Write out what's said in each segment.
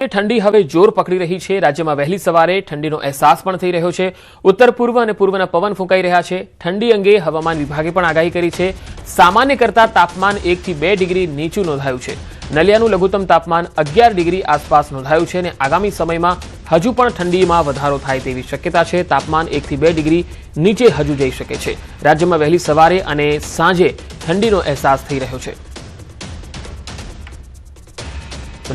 ઠંડી હવે જોર પકડી રહી છે। રાજ્યમાં વહેલી સવારે ઠંડીનો અહેસાસ પણ થઈ રહ્યો છે। ઉત્તર પૂર્વ અને પૂર્વના પવન ફૂંકાઈ રહ્યા છે। ઠંડી અંગે હવામાન વિભાગે પણ આગાહી કરી છે। સામાન્ય કરતાં તાપમાન 1 થી 2 ડિગ્રી નીચું નોંધાયું છે। નલિયાનું લઘુત્તમ તાપમાન 11 ડિગ્રી આસપાસ નોંધાયું છે અને આગામી સમયમાં હજુ પણ ઠંડીમાં વધારો થાય તેવી શક્યતા છે। તાપમાન 1 થી 2 ડિગ્રી નીચે હજુ જઈ શકે છે। રાજ્યમાં વહેલી સવારે અને સાંજે ઠંડીનો અહેસાસ થઈ રહ્યો છે।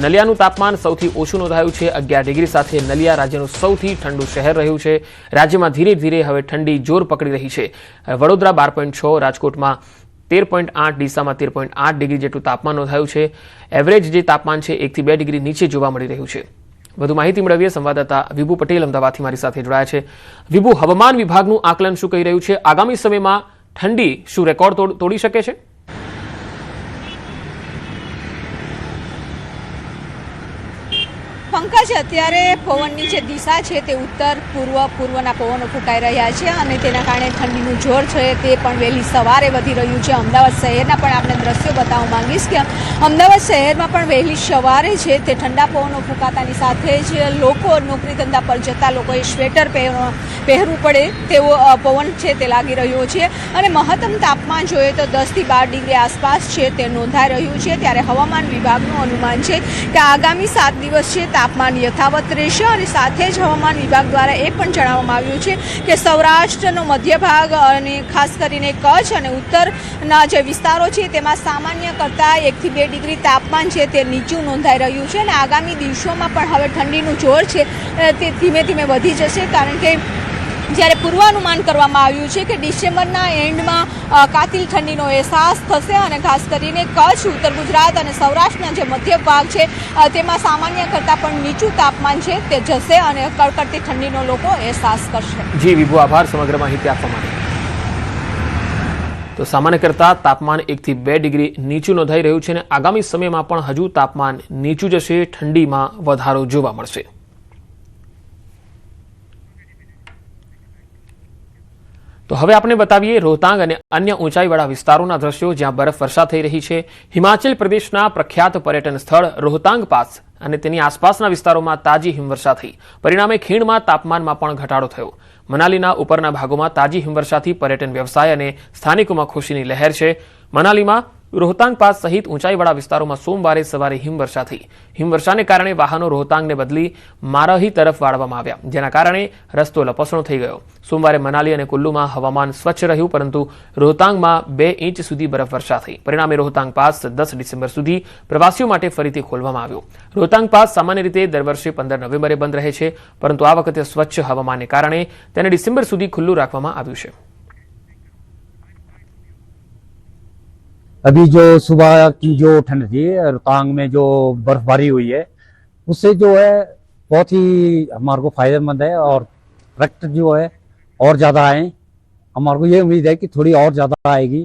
નલિયાનું તાપમાન સૌથી ઓછું નોંધાયું છે। 11 ડિગ્રી સાથે નલિયા રાજ્યનું સૌથી ઠંડુ શહેર રહ્યું છે। રાજ્યમાં ધીરે ધીરે હવે ઠંડી જોર પકડી રહી છે। વડોદરા 12.6, રાજકોટમાં 13.8, ડીસામાં 13.8 ડિગ્રી જેટલું તાપમાન નોંધાયું છે। એવરેજ જે તાપમાન છે 1 થી 2 ડિગ્રી નીચે જોવા મળી રહ્યું છે। વધુ માહિતી મેળવીએ સંવાદદાતા વિભુ પટેલ અમદાવાદથી મારી સાથે જોડાયા છે। વિભુ, હવામાન વિભાગનું આકલન શું કહી રહ્યું છે? આગામી સમયમાં ઠંડી શું રેકોર્ડ તોડી શકે છે? પંકજ, અત્યારે પવનની જે દિશા છે તે ઉત્તર પૂર્વના પવનો ફૂંકાઈ રહ્યા છે અને તેના કારણે ઠંડીનું જોર છે તે પણ વહેલી સવારે વધી રહ્યું છે। અમદાવાદ શહેરના પણ આપણે દ્રશ્યો બતાવવા માંગીશ કે અમદાવાદ શહેરમાં પણ વહેલી સવારે છે તે ઠંડા પવનો ફૂંકાતાની સાથે જ લોકો નોકરી ધંધા પર જતા લોકોએ સ્વેટર પહેરવું પડે તેવો પવન છે તે લાગી રહ્યો છે અને મહત્તમ તાપમાન જોઈએ તો 10 થી 12 ડિગ્રી આસપાસ છે તે નોંધાઈ રહ્યું છે। ત્યારે હવામાન વિભાગનું અનુમાન છે કે આગામી 7 દિવસ છે તાપમાન યથાવત રહેશે અને સાથે જ હવામાન વિભાગ દ્વારા એ પણ જણાવવામાં આવ્યું છે કે સૌરાષ્ટ્રનો મધ્ય ભાગ અને ખાસ કરીને કચ્છ અને ઉત્તરના જે વિસ્તારો છે તેમાં સામાન્ય કરતાં 1 થી 2 ડિગ્રી તાપમાન છે તે નીચું નોંધાઈ રહ્યું છે અને આગામી દિવસોમાં પણ હવે ઠંડીનું જોર છે તે ધીમે ધીમે વધી જશે, કારણ કે જ્યારે પૂર્વાનુમાન કરવામાં આવ્યું છે કે ડિસેમ્બરના એન્ડમાં કાતિલ ઠંડીનો અહેસાસ થશે અને ખાસ કરીને કચ્છ, ઉત્તર ગુજરાત અને સૌરાષ્ટ્રના જે મધ્ય ભાગ છે તેમાં સામાન્ય કરતાં પણ નીચું તાપમાન છે તે જશે અને કડકડતી ઠંડીનો લોકો અહેસાસ કરશે। જી વિભુ, આભાર સમગ્ર માહિતી આપવા માટે। તો સામાન્ય કરતાં તાપમાન 1 થી 2 ડિગ્રી નીચું નોંધાઈ રહ્યું છે અને આગામી સમયમાં પણ હજુ તાપમાન નીચું જશે, ઠંડીમાં વધારો જોવા મળશે। તો હવે આપણે બતાવીએ રોહતાંગ અને અન્ય ઊંચાઈવાળા વિસ્તારોના દ્રશ્યો જ્યાં બરફવર્ષા થઈ રહી છે। હિમાચલ પ્રદેશના પ્રખ્યાત પર્યટન સ્થળ રોહતાંગ પાસ અને તેની આસપાસના વિસ્તારોમાં તાજી હિમવર્ષા થઈ, પરિણામે ખીણમાં તાપમાનમાં પણ ઘટાડો થયો। મનાલીના ઉપરના ભાગોમાં તાજી હિમવર્ષાથી પર્યટન વ્યવસાય અને સ્થાનિકોમાં ખુશીની લહેર છે। મનાલીમાં રોહતાંગ પાસ સહિત ઊંચાઈવાળા વિસ્તારોમાં સોમવારે સવારે હિમવર્ષા થઈ। હિમવર્ષાને કારણે વાહનો રોહતાંગને બદલી મારહી તરફ વાળવામાં આવ્યા, જેના કારણે રસ્તો લપસણો થઈ ગયો। સોમવારે મનાલી અને કુલ્લુમાં હવામાન સ્વચ્છ રહ્યું, પરંતુ રોહતાંગમાં 2 ઇંચ સુધી બરફવર્ષા થઈ। પરિણામે રોહતાંગ પાસ 10 ડિસેમ્બર સુધી પ્રવાસીઓ માટે ફરીથી ખોલવામાં આવ્યો। રોહતાંગ પાસ સામાન્ય રીતે દર વર્ષે 15 નવેમ્બરે બંધ રહે છે, પરંતુ આ વખતે સ્વચ્છ હવામાનને કારણે તેને ડિસેમ્બર સુધી ખુલ્લું રાખવામાં આવ્યું છે। अभी जो सुबह की जो ठंड थी, रोहतांग में जो बर्फबारी हुई है उससे जो है बहुत ही हमारे को फायदेमंद है और ट्रैक्टर जो है और ज़्यादा आए। हमारे को ये उम्मीद है कि थोड़ी और ज़्यादा आएगी।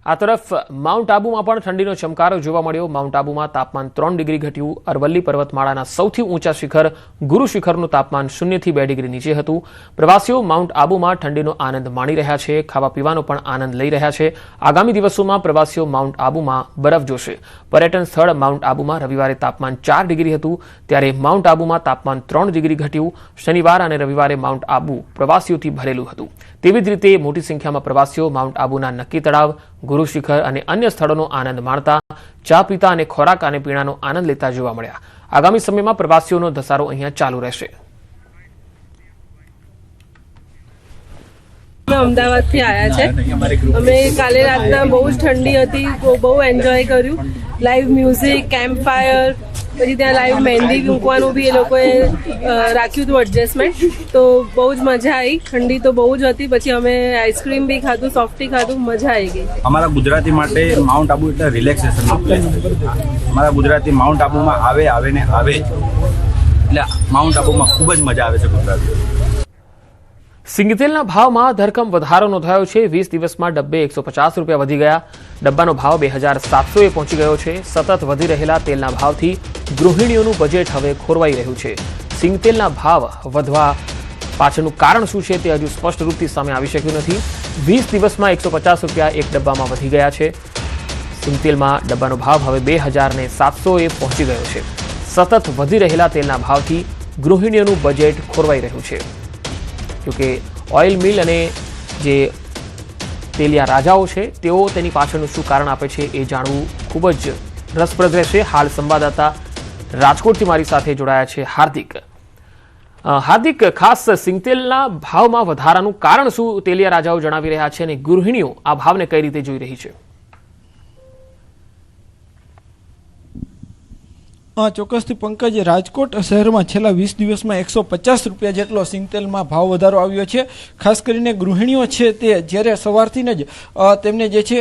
આ તરફ માઉન્ટ આબુમાં પણ ઠંડીનો ચમકારો જોવા મળ્યો। માઉન્ટ આબુમાં તાપમાન 3 ડિગ્રી ઘટ્યું। અરવલ્લી પર્વતમાળાના સૌથી ઊંચા શિખર ગુરુ શિખરનું તાપમાન 0 થી 2 ડિગ્રી નીચે હતું। પ્રવાસીઓ માઉન્ટ આબુમાં ઠંડીનો આનંદ માણી રહ્યા છે, ખાવા પીવાનો પણ આનંદ લઈ રહ્યા છે। આગામી દિવસોમાં પ્રવાસીઓ માઉન્ટ આબુમાં બરફ જોશે। પર્યટન સ્થળ માઉન્ટ આબુમાં રવિવારે તાપમાન 4 ડિગ્રી હતું, ત્યારે માઉન્ટ આબુમાં તાપમાન 3 ડિગ્રી ઘટ્યું। શનિવાર અને રવિવારે માઉન્ટ આબુ પ્રવાસીઓથી ભરેલું હતું। તેવી જ રીતે મોટી સંખ્યામાં પ્રવાસીઓ માઉન્ટ આબુના નક્કી તળાવ, ગુરુ શિખર અને અન્ય સ્થળોનો આનંદ માણતા, ચા પીતા અને ખોરાક અને પીણાનો આનંદ લેતા જોવા મળ્યા। આગામી સમયમાં પ્રવાસીઓનો ધસારો અહીંયા ચાલુ રહેશે। અમદાવાદથી આવ્યા છે। અમે કાલે રાતના બહુ જ ઠંડી હતી, બહુ એન્જોય કર્યું। લાઈવ મ્યુઝિક, કેમ્પ ફાયર, પછી ત્યાં લાઈવ મહેંદી મૂકવાનું બી એ લોકોએ રાખ્યું હતું એડજસ્ટમેન્ટ, તો બહુ જ મજા આવી। ઠંડી તો બહુ જ હતી, પછી અમે આઈસ્ક્રીમ બી ખાધું, સોફ્ટી ખાધું, મજા આવી ગઈ। અમારા ગુજરાતી માટે માઉન્ટ આબુ એટલે રિલેક્સેશનનો પ્લેસ છે। અમારા ગુજરાતી માઉન્ટ આબુમાં આવે ને આવે એટલે માઉન્ટ આબુમાં ખૂબ જ મજા આવે છે ગુજરાતીઓ। સિંગતેલના ભાવમાં ધરખમ વધારો નોંધાયો છે। 20 દિવસમાં ડબ્બે 150 રૂપિયા વધી ગયા। ડબ્બાનો ભાવ 2700 પહોંચી ગયો છે। સતત વધી રહેલા તેલના ભાવથી ગૃહિણીઓનું બજેટ હવે ખોરવાઈ રહ્યું છે। સિંગતેલના ભાવ વધવા પાછળનું કારણ શું છે તે હજુ સ્પષ્ટ રૂપથી સામે આવી શક્યું નથી। 20 દિવસમાં 150 રૂપિયા એક ડબ્બામાં વધી ગયા છે। સિંગતેલમાં ડબ્બાનો ભાવ હવે 2700 પહોંચી ગયો છે। સતત વધી રહેલા તેલના ભાવથી ગૃહિણીઓનું બજેટ ખોરવાઈ રહ્યું છે. જોકે ઓઇલ મિલ અને જે તેલિયા રાજાઓ છે તેઓ તેની પાછળનું શું કારણ આપે છે એ જાણવું ખૂબ જ રસપ્રદ રહેશે. હાલ સંવાદદાતા રાજકોટથી મારી સાથે જોડાયા છે હાર્દિક. હાર્દિક, ખાસ સિંગતેલના ભાવમાં વધારાનું કારણ શું તેલિયા રાજાઓ જણાવી રહ્યા છે અને ગૃહિણીઓ આ ભાવને કઈ રીતે જોઈ રહી છે? ચોક્કસથી પંકજ, રાજકોટ શહેરમાં છેલ્લા 20 દિવસમાં 150 રૂપિયા જેટલો સિંગતેલમાં ભાવ વધારો આવ્યો છે. ખાસ કરીને ગૃહિણીઓ છે તે જ્યારે સવારથી જ તેમને જે છે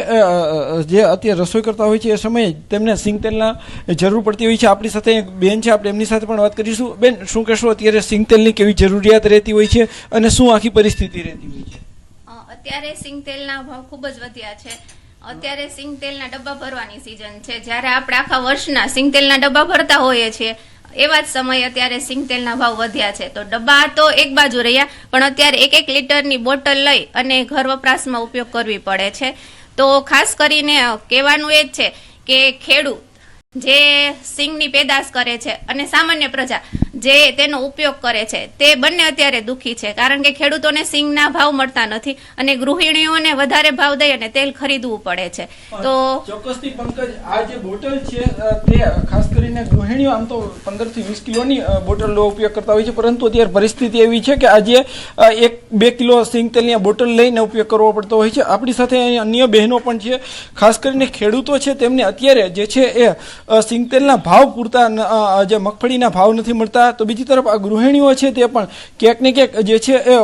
જે અત્યારે રસોઈ કરતા હોય છે એ સમયે તેમને સિંગતેલના જરૂર પડતી હોય છે. આપણી સાથે એક બેન છે, આપણે એમની સાથે પણ વાત કરીશું. બેન, શું કહેશો, અત્યારે સિંગતેલની કેવી જરૂરિયાત રહેતી હોય છે અને શું આખી પરિસ્થિતિ રહેતી હોય છે? અત્યારે સિંગતેલના ભાવ ખૂબ જ વધ્યા છે. અત્યારે સિંગતેલના ડબ્બા ભરવાની સિઝન છે. જ્યારે આપણે આખા વર્ષના સિંગતેલના ડબ્બા ભરતા હોઈએ છીએ એવા જ સમયે અત્યારે સિંગતેલના ભાવ વધ્યા છે. તો ડબ્બા તો એક બાજુ રહ્યા, પણ અત્યારે 1-1 લીટરની બોટલ લઈ અને ઘર વપરાશમાં ઉપયોગ કરવી પડે છે. તો ખાસ કરીને કહેવાનું એ જ છે કે ખેડૂત જે સિંગની પેદાશ કરે છે અને સામાન્ય પ્રજા જે તેનો ઉપયોગ કરે છે તે બંને અત્યારે દુઃખી છે. કારણ કે ખેડૂતોને સિંગના ભાવ મળતા નથી અને ગૃહિણીઓને વધારે ભાવ દઈ અને તેલ ખરીદવું પડે છે. તો ચોક્કસથી પંકજ, આ જે બોટલ છે તે ખાસ કરીને ગૃહિણીઓ આમ તો 15 થી 20 કિલોની બોટલનો ઉપયોગ કરતા હોય છે, પરંતુ અત્યારે પરિસ્થિતિ એવી છે કે આજે 1-2 કિલો સિંગતેલની બોટલ લઈને ઉપયોગ કરવો પડતો હોય છે. આપણી સાથે અન્ય બહેનો પણ છે. ખાસ કરીને ખેડૂતો છે તેમને અત્યારે જે છે એ સિંગતેલના ભાવ પૂરતા જે મગફળીના ભાવ નથી મળતા. તો બીજી તરફ આ ગૃહિણીઓ છે તે પણ ક્યાંક ને ક્યાંક જે છે એ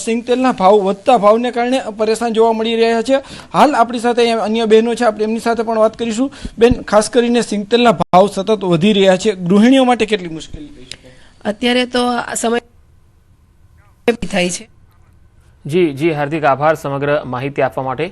સિંગતેલના ભાવ વધતા ભાવને કારણે પરેશાન જોવા મળી રહ્યા છે. હાલ આપણી સાથે અન્ય બહેનો છે, આપણે એમની સાથે પણ વાત કરીશું. બેન, ખાસ કરીને સિંગતેલના ભાવ સતત વધી રહ્યા છે, ગૃહિણીઓ માટે કેટલી મુશ્કેલી થઈ શકે? અત્યારે તો સમય થાય છે. જી હાર્દિક, આભાર સમગ્ર માહિતી આપવા માટે.